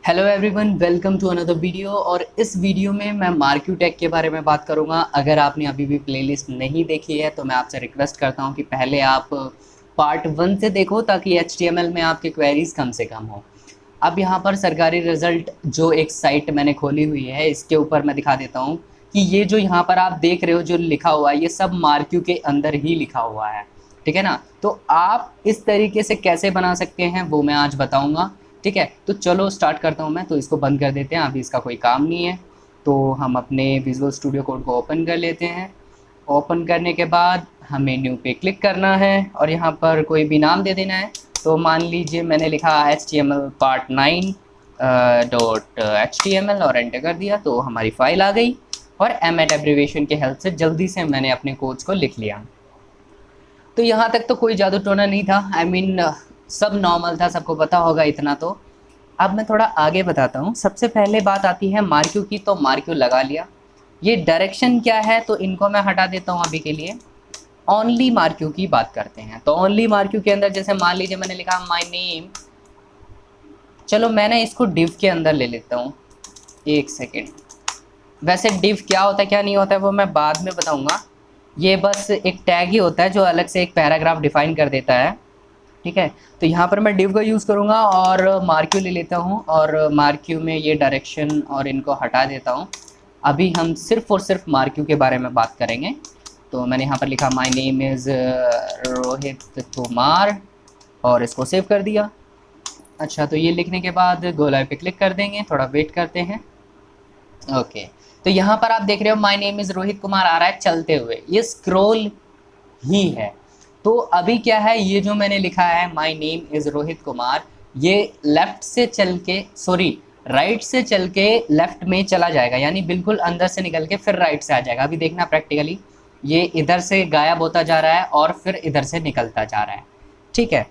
Hello everyone, welcome to another video. और इस video में मैं मार्क्यू टैग के बारे में बात करूंगा। अगर आपने अभी भी प्लेलिस्ट नहीं देखी है तो मैं आपसे रिक्वेस्ट करता हूं कि पहले आप पार्ट 1 से देखो ताकि HTML में आपके क्वेरीज कम से कम हो। अब यहाँ पर सरकारी रिज़ल्ट जो एक साइट मैंने खोली हुई है, इसके ऊपर मैं दिखा देता हूँ कि ये जो यहाँ पर आप देख रहे हो जो लिखा हुआ है, ये सब मार्क्यू के अंदर ही लिखा हुआ है। ठीक है ना। तो आप इस तरीके से कैसे बना सकते हैं वो मैं आज बताऊँगा। ठीक है, तो चलो स्टार्ट करता हूँ मैं। तो इसको बंद कर देते हैं, अभी इसका कोई काम नहीं है। तो हम अपने विजुअल स्टूडियो कोड को ओपन कर लेते हैं। ओपन करने के बाद हमें न्यू पे क्लिक करना है और यहाँ पर कोई भी नाम दे देना है। तो मान लीजिए मैंने लिखा HTML पार्ट 9 डॉट HTML और एंटर कर दिया तो हमारी फाइल आ गई। और एमएट एब्रीविएशन के हेल्प से जल्दी से मैंने अपने कोड्स को लिख लिया। तो यहाँ तक तो कोई जादू टोना नहीं था। सब नॉर्मल था, सबको पता होगा इतना तो। अब मैं थोड़ा आगे बताता हूँ। सबसे पहले बात आती है मार्क्यू की, तो मार्क्यू लगा लिया। ये डायरेक्शन क्या है तो इनको मैं हटा देता हूँ अभी के लिए। ओनली मार्क्यू की बात करते हैं। तो ओनली मार्क्यू के अंदर जैसे मान लीजिए मैंने लिखा माय नेम। चलो मैंने इसको डिव के अंदर ले लेता हूँ। एक सेकेंड। वैसे डिव क्या होता है क्या नहीं होता है वो मैं बाद में बताऊँगा। ये बस एक टैग ही होता है जो अलग से एक पैराग्राफ डिफाइन कर देता है। ठीक है, तो यहाँ पर मैं डिव का यूज़ करूँगा और मार्क्यू ले लेता हूँ और मार्क्यू में ये डायरेक्शन और इनको हटा देता हूँ। अभी हम सिर्फ और सिर्फ मार्क्यू के बारे में बात करेंगे। तो मैंने यहाँ पर लिखा my name is Rohit Kumar और इसको सेव कर दिया। अच्छा, तो ये लिखने के बाद गो लाइव पे क्लिक कर देंगे, थोड़ा वेट करते हैं। ओके, तो यहाँ पर आप देख रहे हो my name is Rohit Kumar आ रहा है चलते हुए, ये स्क्रॉल ही है। तो अभी क्या है, ये जो मैंने लिखा है my name is Rohit Kumar, ये लेफ़्ट से चल के राइट से चल के लेफ़्ट में चला जाएगा, यानी बिल्कुल अंदर से निकल के फिर राइट से आ जाएगा। अभी देखना प्रैक्टिकली, ये इधर से गायब होता जा रहा है और फिर इधर से निकलता जा रहा है। ठीक है,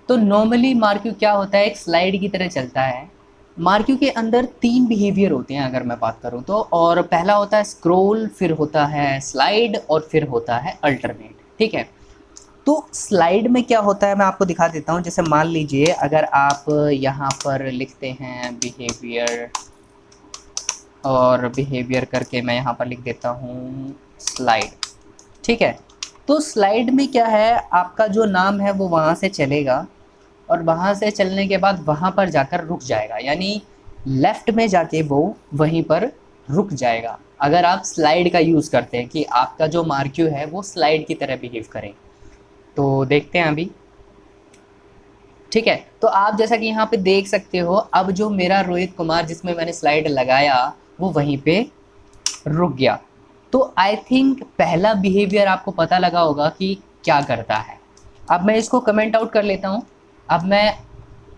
तो नॉर्मली मार्क्यू क्या होता है, एक स्लाइड की तरह चलता है। मार्क्यू के अंदर 3 बिहेवियर होते हैं अगर मैं बात करूँ तो। और पहला होता है स्क्रॉल, फिर होता है स्लाइड और फिर होता है अल्टरनेट। ठीक है, तो स्लाइड में क्या होता है मैं आपको दिखा देता हूँ। जैसे मान लीजिए अगर आप यहाँ पर लिखते हैं बिहेवियर और बिहेवियर करके मैं यहाँ पर लिख देता हूँ स्लाइड। ठीक है, तो स्लाइड में क्या है, आपका जो नाम है वो वहाँ से चलेगा और वहाँ से चलने के बाद वहाँ पर जाकर रुक जाएगा, यानी लेफ़्ट में जाके वो वहीं पर रुक जाएगा। अगर आप स्लाइड का यूज़ करते हैं कि आपका जो मार्क्यू है वो स्लाइड की तरह बिहेव करे। तो देखते हैं अभी। ठीक है, तो आप जैसा कि यहाँ पे देख सकते हो, अब जो मेरा रोहित कुमार जिसमें मैंने स्लाइड लगाया वो वहीं पे रुक गया। तो आई थिंक पहला बिहेवियर आपको पता लगा होगा कि क्या करता है। अब मैं इसको कमेंट आउट कर लेता हूँ। अब मैं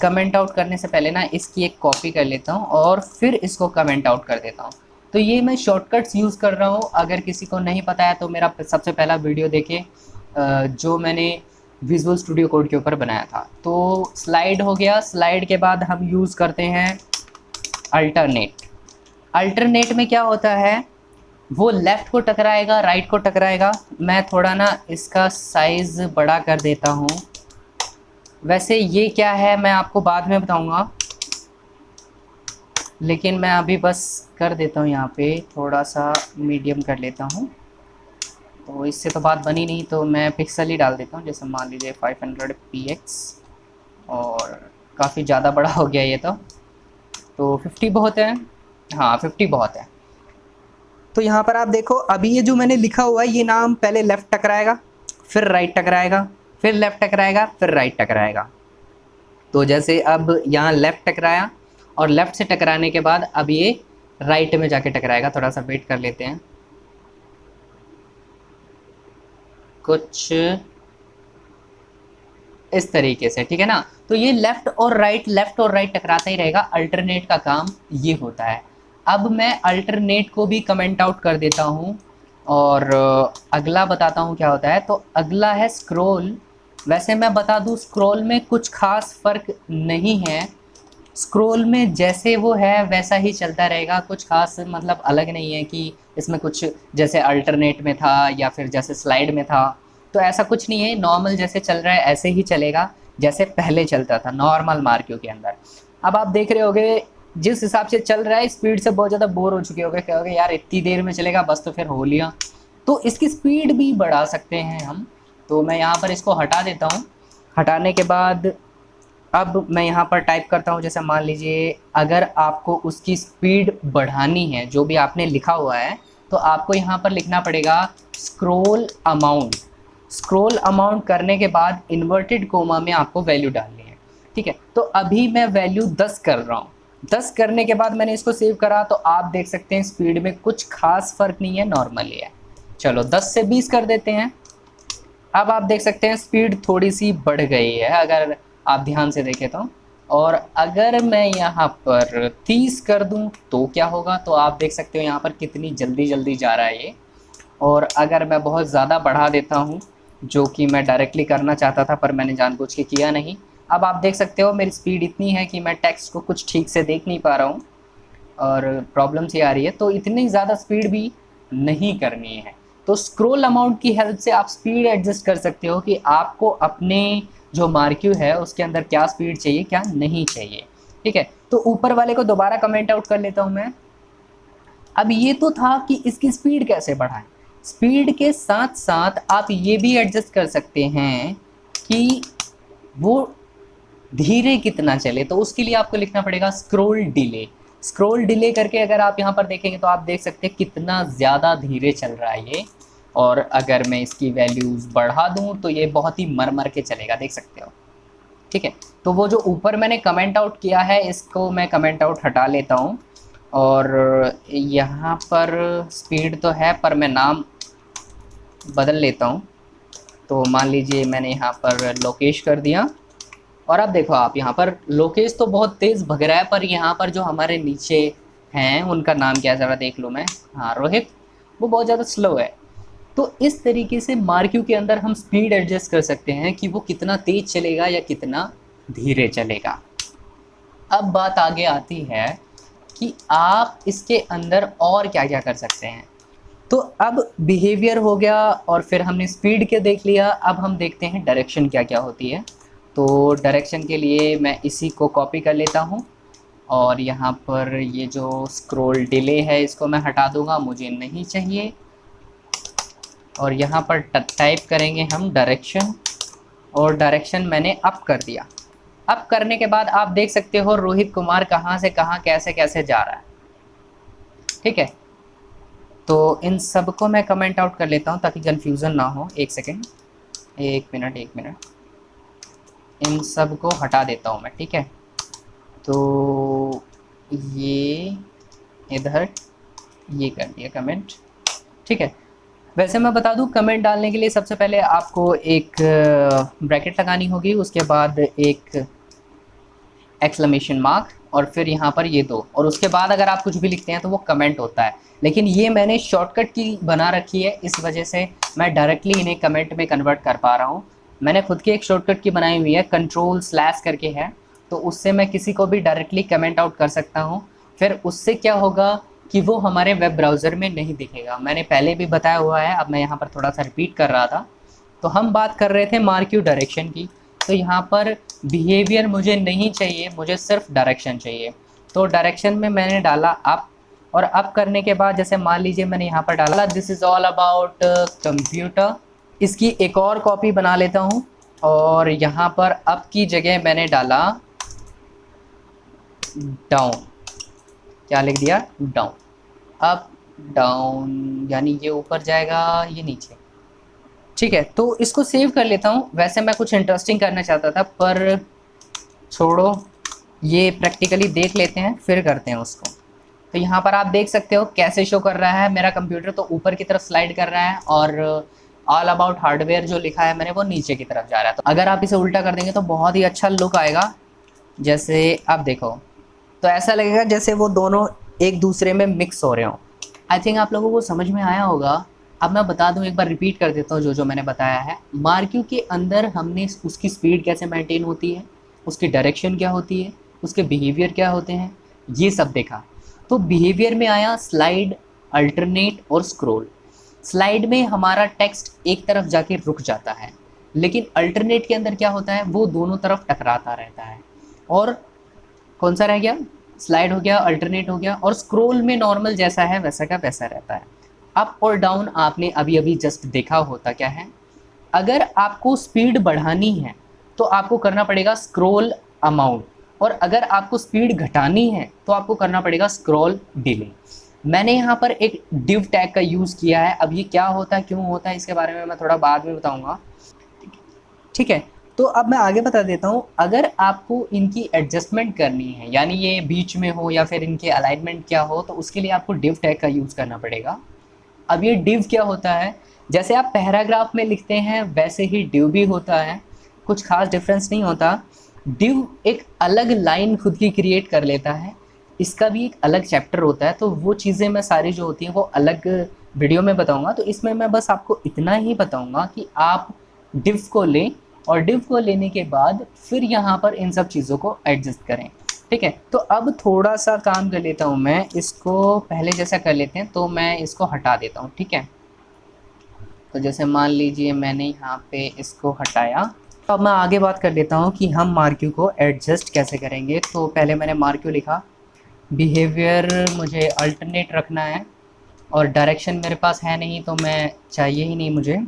कमेंट आउट करने से पहले ना इसकी एक कॉपी कर लेता हूँ और फिर इसको कमेंट आउट कर देता हूँ। तो ये मैं शॉर्टकट्स यूज़ कर रहा हूँ। अगर किसी को नहीं पता है तो मेरा सबसे पहला वीडियो देखें जो मैंने विजुअल स्टूडियो कोड के ऊपर बनाया था। तो स्लाइड हो गया, स्लाइड के बाद हम यूज़ करते हैं अल्टरनेट। अल्टरनेट में क्या होता है, वो लेफ़्ट को टकराएगा, राइट को टकराएगा। मैं थोड़ा ना इसका साइज़ बड़ा कर देता हूँ। वैसे ये क्या है मैं आपको बाद में बताऊँगा, लेकिन मैं अभी बस कर देता हूँ यहाँ पे थोड़ा सा मीडियम कर लेता हूँ। तो इससे तो बात बनी नहीं, तो मैं पिक्सल ही डाल देता हूँ। जैसे मान लीजिए 500px और काफ़ी ज़्यादा बड़ा हो गया ये तो 50 बहुत है। हाँ, 50 बहुत है। तो यहाँ पर आप देखो, अभी ये जो मैंने लिखा हुआ है ये नाम पहले लेफ़्ट टकराएगा, फिर राइट टकराएगा, फिर लेफ़्ट टकराएगा, फिर राइट टकराएगा। तो जैसे अब यहाँ लेफ़्ट टकराया और लेफ़्ट से टकराने के बाद अब ये राइट में जाके टकराएगा। थोड़ा सा वेट कर लेते हैं कुछ इस तरीके से। ठीक है ना, तो ये लेफ़्ट और राइट टकराता ही रहेगा। अल्टरनेट का काम ये होता है। अब मैं अल्टरनेट को भी कमेंट आउट कर देता हूँ और अगला बताता हूँ क्या होता है। तो अगला है स्क्रॉल। वैसे मैं बता दूँ, स्क्रॉल में कुछ खास फ़र्क नहीं है। स्क्रॉल में जैसे वो है वैसा ही चलता रहेगा, कुछ खास मतलब अलग नहीं है कि इसमें कुछ जैसे अल्टरनेट में था या फिर जैसे स्लाइड में था। तो ऐसा कुछ नहीं है, नॉर्मल जैसे चल रहा है ऐसे ही चलेगा जैसे पहले चलता था नॉर्मल मार्क्यू के अंदर। अब आप देख रहे होगे जिस हिसाब से चल रहा है स्पीड से बहुत ज़्यादा बोर हो चुके होगे, कहोगे यार इतनी देर में चलेगा, बस तो फिर हो लिया। तो इसकी स्पीड भी बढ़ा सकते हैं हम। तो मैं यहाँ पर इसको हटा देता हूँ। हटाने के बाद अब मैं यहाँ पर टाइप करता हूँ, जैसे मान लीजिए अगर आपको उसकी स्पीड बढ़ानी है जो भी आपने लिखा हुआ है, तो आपको यहाँ पर लिखना पड़ेगा स्क्रॉल अमाउंट। स्क्रॉल अमाउंट करने के बाद इन्वर्टेड कोमा में आपको वैल्यू डालनी है, ठीक है। तो अभी मैं वैल्यू 10 कर रहा हूँ। 10 करने के बाद मैंने इसको सेव करा, तो आप देख सकते हैं स्पीड में कुछ खास फ़र्क नहीं है, नॉर्मली है। चलो 10 से 20 कर देते हैं। अब आप देख सकते हैं स्पीड थोड़ी सी बढ़ गई है अगर आप ध्यान से देखें तो। और अगर मैं यहाँ पर 30 कर दूँ तो क्या होगा, तो आप देख सकते हो यहाँ पर कितनी जल्दी जल्दी जा रहा है ये। और अगर मैं बहुत ज़्यादा बढ़ा देता हूँ, जो कि मैं डायरेक्टली करना चाहता था पर मैंने जानबूझ के किया नहीं, अब आप देख सकते हो मेरी स्पीड इतनी है कि मैं टेक्स्ट को कुछ ठीक से देख नहीं पा रहा हूँ और प्रॉब्लम सी आ रही है। तो इतनी ज़्यादा स्पीड भी नहीं करनी है। तो स्क्रॉल अमाउंट की हेल्प से आप स्पीड एडजस्ट कर सकते हो कि आपको अपने जो मार्क्यू है उसके अंदर क्या स्पीड चाहिए, क्या नहीं चाहिए, ठीक है। तो ऊपर वाले को दोबारा कमेंट आउट कर लेता हूँ मैं। अब ये तो था कि इसकी स्पीड कैसे बढ़ाएं। स्पीड के साथ साथ आप ये भी एडजस्ट कर सकते हैं कि वो धीरे कितना चले। तो उसके लिए आपको लिखना पड़ेगा स्क्रॉल डिले। स्क्रॉल डिले करके अगर आप यहाँ पर देखेंगे तो आप देख सकते हैं कितना ज़्यादा धीरे चल रहा है ये। और अगर मैं इसकी वैल्यूज़ बढ़ा दूँ तो ये बहुत ही मर मर के चलेगा, देख सकते हो, ठीक है। तो वो जो ऊपर मैंने कमेंट आउट किया है इसको मैं कमेंट आउट हटा लेता हूँ। और यहाँ पर स्पीड तो है पर मैं नाम बदल लेता हूँ। तो मान लीजिए मैंने यहाँ पर लोकेश कर दिया। और अब देखो आप यहाँ पर लोकेश तो बहुत तेज़ भग रहा है, पर यहाँ पर जो हमारे नीचे हैं उनका नाम क्या है ज़रा देख लूँ मैं। हाँ, रोहित, वो बहुत ज़्यादा स्लो है। तो इस तरीके से मार्क्यू के अंदर हम स्पीड एडजस्ट कर सकते हैं कि वो कितना तेज़ चलेगा या कितना धीरे चलेगा। अब बात आगे आती है कि आप इसके अंदर और क्या क्या कर सकते हैं। तो अब बिहेवियर हो गया और फिर हमने स्पीड के देख लिया। अब हम देखते हैं डायरेक्शन क्या क्या होती है। तो डायरेक्शन के लिए मैं इसी को कॉपी कर लेता हूँ और यहाँ पर ये जो स्क्रॉल डिले है इसको मैं हटा दूँगा, मुझे नहीं चाहिए। और यहाँ पर टाइप करेंगे हम डायरेक्शन, और डायरेक्शन मैंने अप कर दिया। अप करने के बाद आप देख सकते हो रोहित कुमार कहाँ से कहाँ कैसे कैसे जा रहा है, ठीक है। तो इन सब को मैं कमेंट आउट कर लेता हूँ ताकि कन्फ्यूज़न ना हो। एक सेकेंड, एक मिनट, इन सब को हटा देता हूँ मैं, ठीक है। तो ये इधर ये कर दिया कमेंट, ठीक है। वैसे मैं बता दूं कमेंट डालने के लिए सबसे पहले आपको एक ब्रैकेट लगानी होगी, उसके बाद एक एक्सक्लेमेशन मार्क और फिर यहाँ पर ये दो, और उसके बाद अगर आप कुछ भी लिखते हैं तो वो कमेंट होता है। लेकिन ये मैंने शॉर्टकट की बना रखी है, इस वजह से मैं डायरेक्टली इन्हें कमेंट में कन्वर्ट कर पा रहा हूँ। मैंने खुद की एक शॉर्टकट की बनाई हुई है, कंट्रोल/ करके है, तो उससे मैं किसी को भी डायरेक्टली कमेंट आउट कर सकता हूँ। फिर उससे क्या होगा कि वो हमारे वेब ब्राउज़र में नहीं दिखेगा। मैंने पहले भी बताया हुआ है, अब मैं यहाँ पर थोड़ा सा रिपीट कर रहा था। तो हम बात कर रहे थे मार्क्यू डायरेक्शन की। तो यहाँ पर बिहेवियर मुझे नहीं चाहिए, मुझे सिर्फ डायरेक्शन चाहिए। तो डायरेक्शन में मैंने डाला अप, और अप करने के बाद जैसे मान लीजिए मैंने यहाँ पर डाला this is all about computer. इसकी एक और कॉपी बना लेता हूँ और यहाँ पर अप की जगह मैंने डाला डाउन। क्या लिख दिया? डाउन। अप डाउन यानी ये ऊपर जाएगा, ये नीचे, ठीक है। तो इसको सेव कर लेता हूँ। वैसे मैं कुछ इंटरेस्टिंग करना चाहता था पर छोड़ो, ये प्रैक्टिकली देख लेते हैं फिर करते हैं उसको। तो यहाँ पर आप देख सकते हो कैसे शो कर रहा है। मेरा कंप्यूटर तो ऊपर की तरफ स्लाइड कर रहा है और ऑल अबाउट हार्डवेयर जो लिखा है मैंने वो नीचे की तरफ जा रहा है। तो अगर आप इसे उल्टा कर देंगे तो बहुत ही अच्छा लुक आएगा। जैसे आप देखो तो ऐसा लगेगा जैसे वो दोनों एक दूसरे में मिक्स हो रहे हों। आई थिंक आप लोगों को समझ में आया होगा। अब मैं बता दूं, एक बार रिपीट कर देता हूं जो मैंने बताया है। मार्क्यू के अंदर हमने उसकी स्पीड कैसे मेंटेन होती है, उसकी डायरेक्शन क्या होती है, उसके बिहेवियर क्या होते हैं, ये सब देखा। तो बिहेवियर में आया स्लाइड, अल्टरनेट और स्क्रॉल। स्लाइड में हमारा टेक्स्ट एक तरफ जाके रुक जाता है, लेकिन अल्टरनेट के अंदर क्या होता है, वो दोनों तरफ टकराता रहता है। और कौन सा रह गया? स्लाइड हो गया, अल्टरनेट हो गया, और स्क्रॉल में नॉर्मल जैसा है वैसा का वैसा रहता है। अप और डाउन आपने अभी अभी जस्ट देखा होता क्या है। अगर आपको स्पीड बढ़ानी है तो आपको करना पड़ेगा स्क्रॉल अमाउंट, और अगर आपको स्पीड घटानी है तो आपको करना पड़ेगा स्क्रॉल डिले। मैंने यहाँ पर एक डिव टैग का यूज़ किया है। अब ये क्या होता है, क्यों होता है, इसके बारे में मैं थोड़ा बाद में बताऊँगा, ठीक है। तो अब मैं आगे बता देता हूँ। अगर आपको इनकी एडजस्टमेंट करनी है, यानी ये बीच में हो या फिर इनके अलाइनमेंट क्या हो, तो उसके लिए आपको डिव टैग का यूज़ करना पड़ेगा। अब ये डिव क्या होता है, जैसे आप पैराग्राफ में लिखते हैं वैसे ही डिव भी होता है, कुछ खास डिफरेंस नहीं होता। डिव एक अलग लाइन खुद की क्रिएट कर लेता है, इसका भी एक अलग चैप्टर होता है, तो वो चीज़ें मैं सारी जो होती हैं वो अलग वीडियो में बताऊंगा। तो इसमें मैं बस आपको इतना ही बताऊंगा कि आप डिव को लें, और डिव को लेने के बाद फिर यहाँ पर इन सब चीज़ों को एडजस्ट करें, ठीक है। तो अब थोड़ा सा काम कर लेता हूँ मैं, इसको पहले जैसा कर लेते हैं, तो मैं इसको हटा देता हूँ, ठीक है। तो जैसे मान लीजिए मैंने यहाँ पे इसको हटाया। तो अब मैं आगे बात कर लेता हूँ कि हम मार्क्यू को एडजस्ट कैसे करेंगे। तो पहले मैंने मार्क्यू लिखा, बिहेवियर मुझे अल्टरनेट रखना है, और डायरेक्शन मेरे पास है नहीं तो मैं चाहिए ही नहीं मुझे।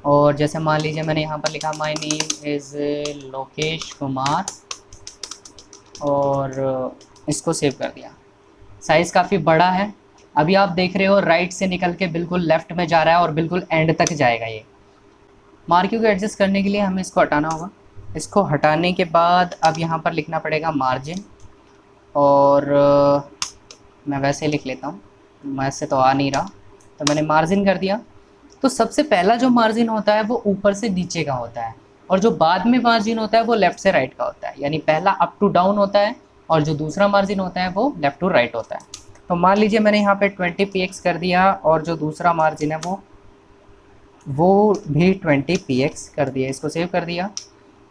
और जैसे मान लीजिए मैंने यहाँ पर लिखा my name is Lokesh Kumar, और इसको सेव कर दिया। साइज़ काफ़ी बड़ा है। अभी आप देख रहे हो राइट से निकल के बिल्कुल लेफ़्ट में जा रहा है और बिल्कुल एंड तक जाएगा ये। मार्क्यू को एडजस्ट करने के लिए हमें इसको हटाना होगा। इसको हटाने के बाद अब यहाँ पर लिखना पड़ेगा मार्जिन, और मैं वैसे लिख लेता हूँ, वैसे तो आ नहीं रहा, तो मैंने मार्जिन कर दिया। तो सबसे पहला जो मार्जिन होता है वो ऊपर से नीचे का होता है, और जो बाद में मार्जिन होता है वो लेफ़्ट से राइट का होता है, यानी पहला अप टू डाउन होता है, और जो दूसरा मार्जिन होता है वो लेफ़्ट टू राइट होता है। तो मान लीजिए मैंने यहाँ पे 20 px कर दिया, और जो दूसरा मार्जिन है वो भी 20 px कर दिया। इसको सेव कर दिया।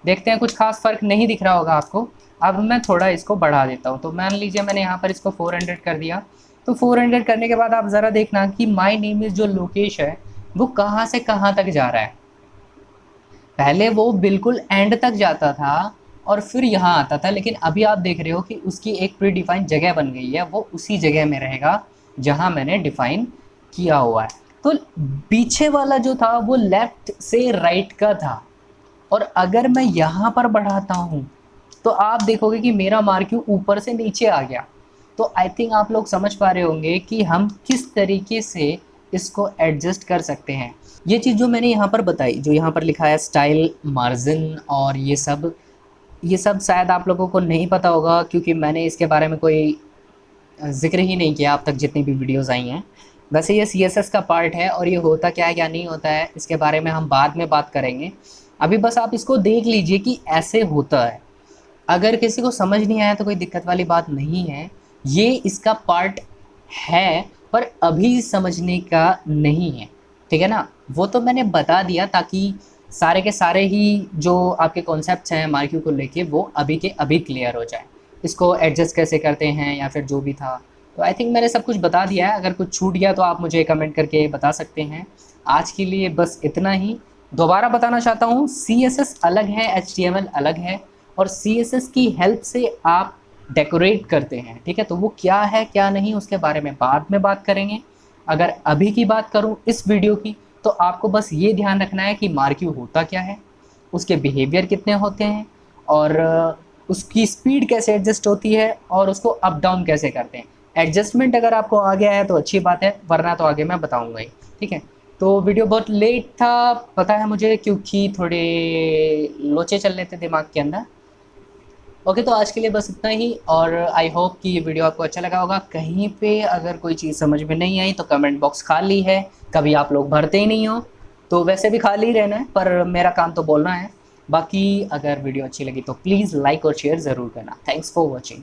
देखते हैं कुछ खास फ़र्क नहीं दिख रहा होगा आपको। अब मैं थोड़ा इसको बढ़ा देता हूँ। तो मान लीजिए मैंने यहाँ पर इसको 400 कर दिया। तो 400 करने के बाद आप ज़रा देखना कि माय नेम इज़ जो लोकेश है वो कहाँ से कहाँ तक जा रहा है। पहले वो बिल्कुल एंड तक जाता था और फिर यहाँ आता था, लेकिन अभी आप देख रहे हो कि उसकी एक प्री डिफाइन जगह बन गई है, वो उसी जगह में रहेगा जहाँ मैंने डिफाइन किया हुआ है। तो पीछे वाला जो था वो लेफ़्ट से राइट का था, और अगर मैं यहाँ पर बढ़ाता हूँ तो आप देखोगे कि मेरा मार्क्यू ऊपर से नीचे आ गया। तो आई थिंक आप लोग समझ पा रहे होंगे कि हम किस तरीके से इसको एडजस्ट कर सकते हैं। ये चीज़ जो मैंने यहाँ पर बताई, जो यहाँ पर लिखा है स्टाइल, मार्जिन और ये सब शायद आप लोगों को नहीं पता होगा, क्योंकि मैंने इसके बारे में कोई जिक्र ही नहीं किया अब तक जितनी भी वीडियोस आई हैं। वैसे ये CSS का पार्ट है, और ये होता क्या है क्या नहीं होता है इसके बारे में हम बाद में बात करेंगे। अभी बस आप इसको देख लीजिए कि ऐसे होता है। अगर किसी को समझ नहीं आया तो कोई दिक्कत वाली बात नहीं है, ये इसका पार्ट है, पर अभी समझने का नहीं है, ठीक है ना। वो तो मैंने बता दिया ताकि सारे के सारे ही जो आपके कॉन्सेप्ट्स हैं मार्क्यू को लेके वो अभी के अभी क्लियर हो जाए। इसको एडजस्ट कैसे करते हैं या फिर जो भी था, तो आई थिंक मैंने सब कुछ बता दिया है। अगर कुछ छूट गया तो आप मुझे कमेंट करके बता सकते हैं। आज के लिए बस इतना ही। दोबारा बताना चाहता हूँ, CSS अलग है, HTML अलग है, और CSS की हेल्प से आप डेकोरेट करते हैं, ठीक है। तो वो क्या है क्या नहीं उसके बारे में बाद में बात करेंगे। अगर अभी की बात करूँ इस वीडियो की, तो आपको बस ये ध्यान रखना है कि मार्क्यू होता क्या है, उसके बिहेवियर कितने होते हैं, और उसकी स्पीड कैसे एडजस्ट होती है, और उसको अप डाउन कैसे करते हैं। एडजस्टमेंट अगर आपको आ गया है तो अच्छी बात है, वरना तो आगे मैं बताऊंगा ही, ठीक है। तो वीडियो बहुत लेट था पता है मुझे, क्योंकि थोड़े लोचे चल रहे थे दिमाग के अंदर। ओके, तो आज के लिए बस इतना ही, और आई होप कि ये वीडियो आपको अच्छा लगा होगा। कहीं पे अगर कोई चीज़ समझ में नहीं आई तो कमेंट बॉक्स खाली है, कभी आप लोग भरते ही नहीं हो, तो वैसे भी खाली रहना है, पर मेरा काम तो बोलना है। बाकी अगर वीडियो अच्छी लगी तो प्लीज़ लाइक और शेयर ज़रूर करना। Thanks for watching.